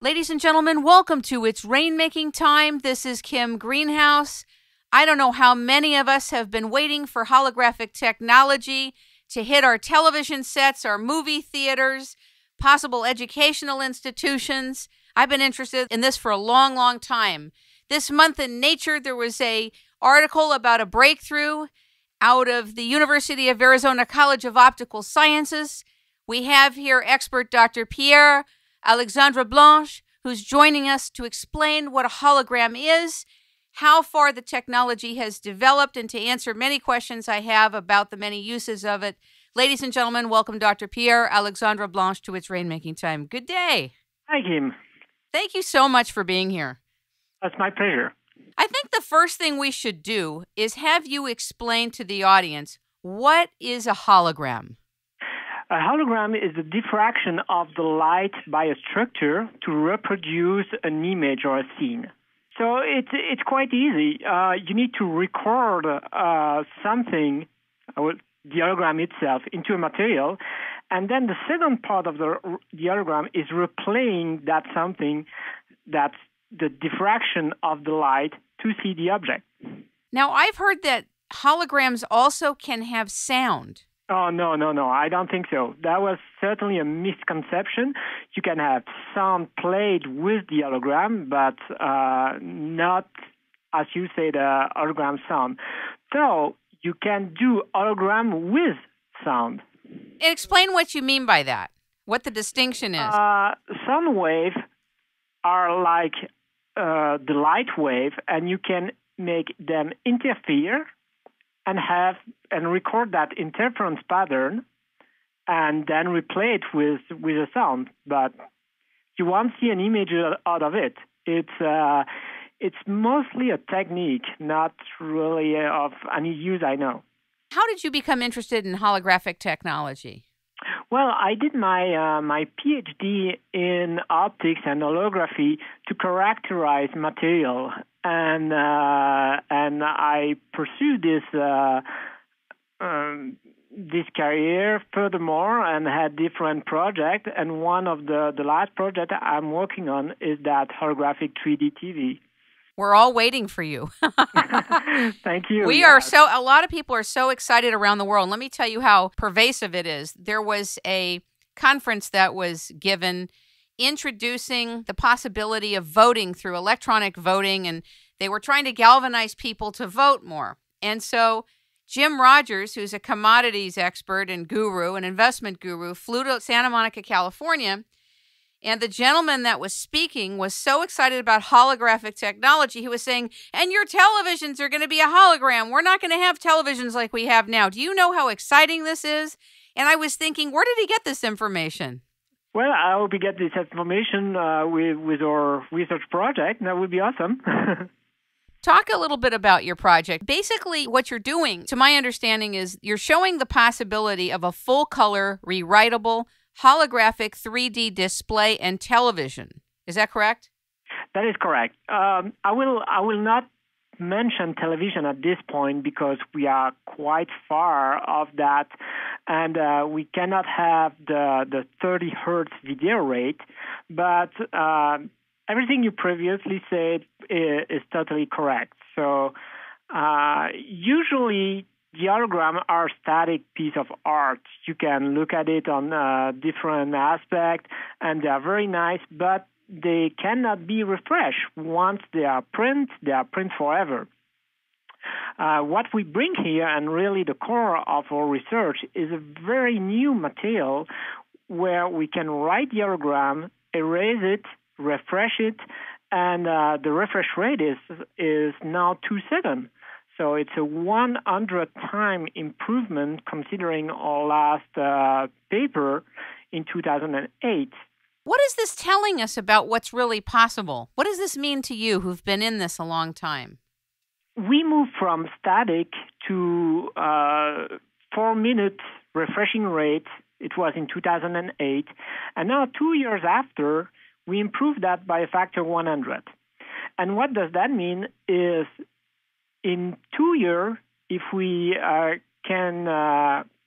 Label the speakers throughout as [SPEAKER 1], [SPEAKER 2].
[SPEAKER 1] Ladies and gentlemen, welcome to It's Rainmaking Time. This is Kim Greenhouse. I don't know how many of us have been waiting for holographic technology to hit our television sets, our movie theaters, possible educational institutions. I've been interested in this for a long, long time. This month in Nature, there was an article about a breakthrough out of the University of Arizona College of Optical Sciences. We have here expert Dr. Pierre-Alexandre Blanche, who's joining us to explain what a hologram is, how far the technology has developed, and to answer many questions I have about the many uses of it. Ladies and gentlemen, welcome Dr. Pierre-Alexandre Blanche to It's Rainmaking Time. Good day.
[SPEAKER 2] Hi, Kim.
[SPEAKER 1] Thank you so much for being here.
[SPEAKER 2] That's my pleasure.
[SPEAKER 1] I think the first thing we should do is have you explain to the audience, what is a hologram?
[SPEAKER 2] A hologram is the diffraction of the light by a structure to reproduce an image or a scene. So it's quite easy. You need to record something, the hologram itself, into a material, and then the second part of the hologram is replaying that something, that's the diffraction of the light to see the object.
[SPEAKER 1] Now, I've heard that holograms also can have sound.
[SPEAKER 2] Oh, no. I don't think so. That was certainly a misconception. You can have sound played with the hologram, but not, as you say, the hologram sound. So you can do hologram with sound.
[SPEAKER 1] Explain what you mean by that, what the distinction is.
[SPEAKER 2] Sound waves are like the light wave, and you can make them interfere and record that interference pattern and then replay it with a sound, but you won't see an image out of it. It's mostly a technique, not really of any use I know.
[SPEAKER 1] How did you become interested in holographic technology?
[SPEAKER 2] Well, I did my PhD in optics and holography to characterize material, and I pursued this career furthermore and had different projects. And one of the last project I'm working on is that holographic 3D TV.
[SPEAKER 1] We're all waiting for you.
[SPEAKER 2] Thank you.
[SPEAKER 1] A lot of people are so excited around the world. Let me tell you how pervasive it is. There was a conference that was given introducing the possibility of voting through electronic voting, and they were trying to galvanize people to vote more. And so Jim Rogers, who's a commodities expert and guru, an investment guru, flew to Santa Monica, California. And the gentleman that was speaking was so excited about holographic technology, he was saying, and your televisions are going to be a hologram. We're not going to have televisions like we have now. Do you know how exciting this is? And I was thinking, where did he get this information?
[SPEAKER 2] Well, I hope we get this information with our research project. That would be awesome.
[SPEAKER 1] Talk a little bit about your project. Basically, what you're doing, to my understanding, is you're showing the possibility of a full-color, rewritable, holographic 3D display and television. Is that correct?
[SPEAKER 2] That is correct. I will not mention television at this point because we are quite far off that, and we cannot have the 30 hertz video rate. But everything you previously said is totally correct. So usually the hologram are static piece of art. You can look at it on different aspects, and they are very nice, but they cannot be refreshed. Once they are print forever. What we bring here, and really the core of our research, is a very new material where we can write the hologram, erase it, refresh it, and the refresh rate is now 2 seconds. So it's a 100 time improvement considering our last paper in 2008.
[SPEAKER 1] What is this telling us about what's really possible? What does this mean to you who've been in this a long time?
[SPEAKER 2] We moved from static to 4-minute refreshing rate. It was in 2008. And now 2 years after, we improved that by a factor 100. And what does that mean is in 2 years, if we can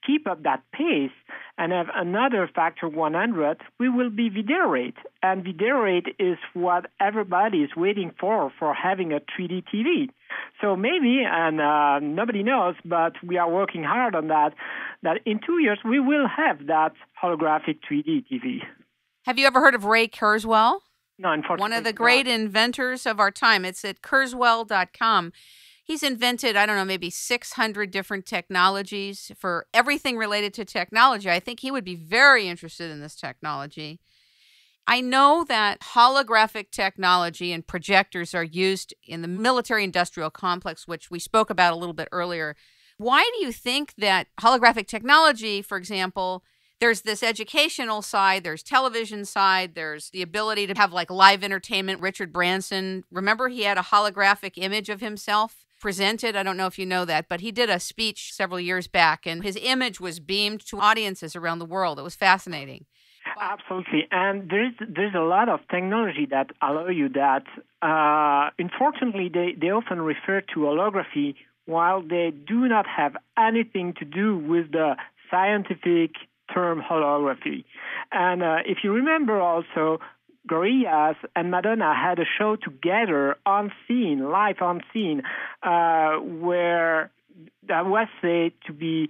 [SPEAKER 2] keep up that pace and have another factor 100, we will be video rate. And video rate is what everybody is waiting for having a 3D TV. So maybe, and nobody knows, but we are working hard on that in 2 years we will have that holographic 3D TV.
[SPEAKER 1] Have you ever heard of Ray Kurzweil?
[SPEAKER 2] No, unfortunately.
[SPEAKER 1] One of the great inventors of our time. It's at Kurzweil.com. He's invented, I don't know, maybe 600 different technologies for everything related to technology. I think he would be very interested in this technology. I know that holographic technology and projectors are used in the military-industrial complex, which we spoke about a little bit earlier. Why do you think that holographic technology, for example, there's this educational side, there's television side, there's the ability to have like live entertainment. Richard Branson, remember he had a holographic image of himself presented? I don't know if you know that, but he did a speech several years back and his image was beamed to audiences around the world. It was fascinating.
[SPEAKER 2] Absolutely. And there's a lot of technology that allow you that. Unfortunately, they often refer to holography while they do not have anything to do with the scientific term holography. And if you remember also, Gorillaz and Madonna had a show together on scene, live on scene, where that was said to be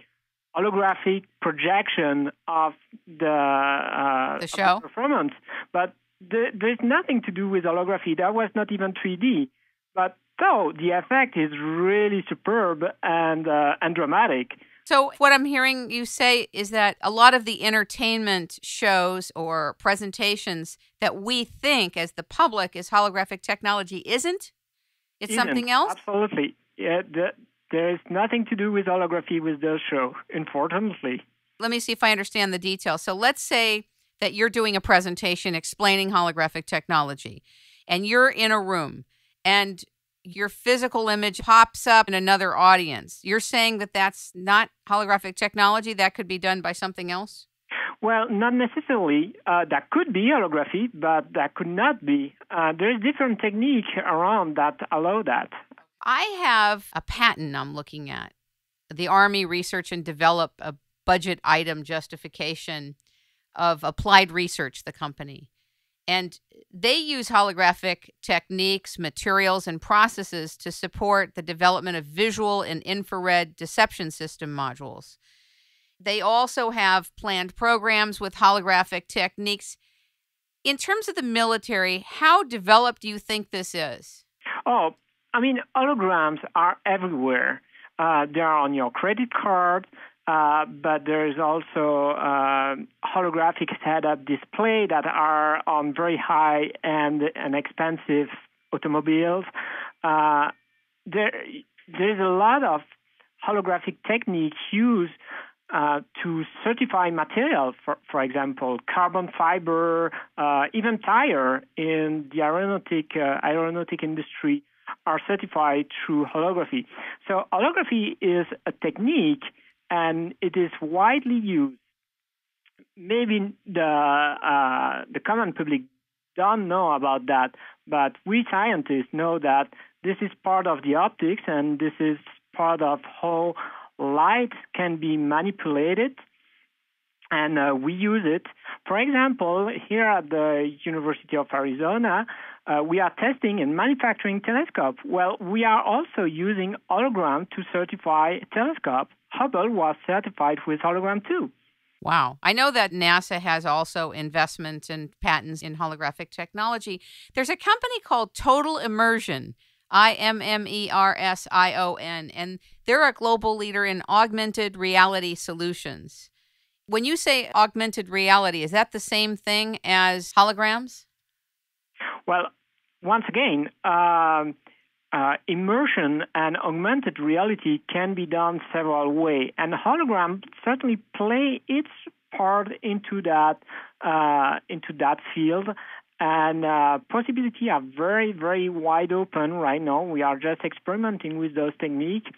[SPEAKER 2] holographic projection of the
[SPEAKER 1] show
[SPEAKER 2] of the performance. But there's nothing to do with holography. That was not even 3D. But so the effect is really superb and dramatic.
[SPEAKER 1] So what I'm hearing you say is that a lot of the entertainment shows or presentations that we think as the public is holographic technology isn't? It's something else?
[SPEAKER 2] Absolutely. Yeah, there's nothing to do with holography with those shows, unfortunately.
[SPEAKER 1] Let me see if I understand the details. So let's say that you're doing a presentation explaining holographic technology, and you're in a room, and your physical image pops up in another audience. You're saying that that's not holographic technology? That could be done by something else?
[SPEAKER 2] Well, not necessarily. That could be holography, but that could not be. There's different techniques around that allow that.
[SPEAKER 1] I have a patent I'm looking at. The Army Research and Develop a budget item justification of Applied Research, the company. And they use holographic techniques, materials, and processes to support the development of visual and infrared deception system modules. They also have planned programs with holographic techniques. In terms of the military, how developed do you think this is?
[SPEAKER 2] Oh, I mean, holograms are everywhere. They are on your credit card. But there is also holographic setup display that are on very high-end and expensive automobiles. There's a lot of holographic techniques used to certify materials, for example, carbon fiber, even tire in the aeronautic industry are certified through holography. So holography is a technique and it is widely used. Maybe the common public don't know about that, but we scientists know that this is part of the optics and this is part of how light can be manipulated, and we use it. For example, here at the University of Arizona, we are testing and manufacturing telescope. Well, we are also using hologram to certify telescope. Hubble was certified with hologram too.
[SPEAKER 1] Wow. I know that NASA has also investments and patents in holographic technology. There's a company called Total Immersion, IMMERSION, and they're a global leader in augmented reality solutions. When you say augmented reality, is that the same thing as holograms?
[SPEAKER 2] Well, once again, immersion and augmented reality can be done several ways, and hologram certainly play its part into that field. And possibilities are very, very wide open right now. We are just experimenting with those techniques.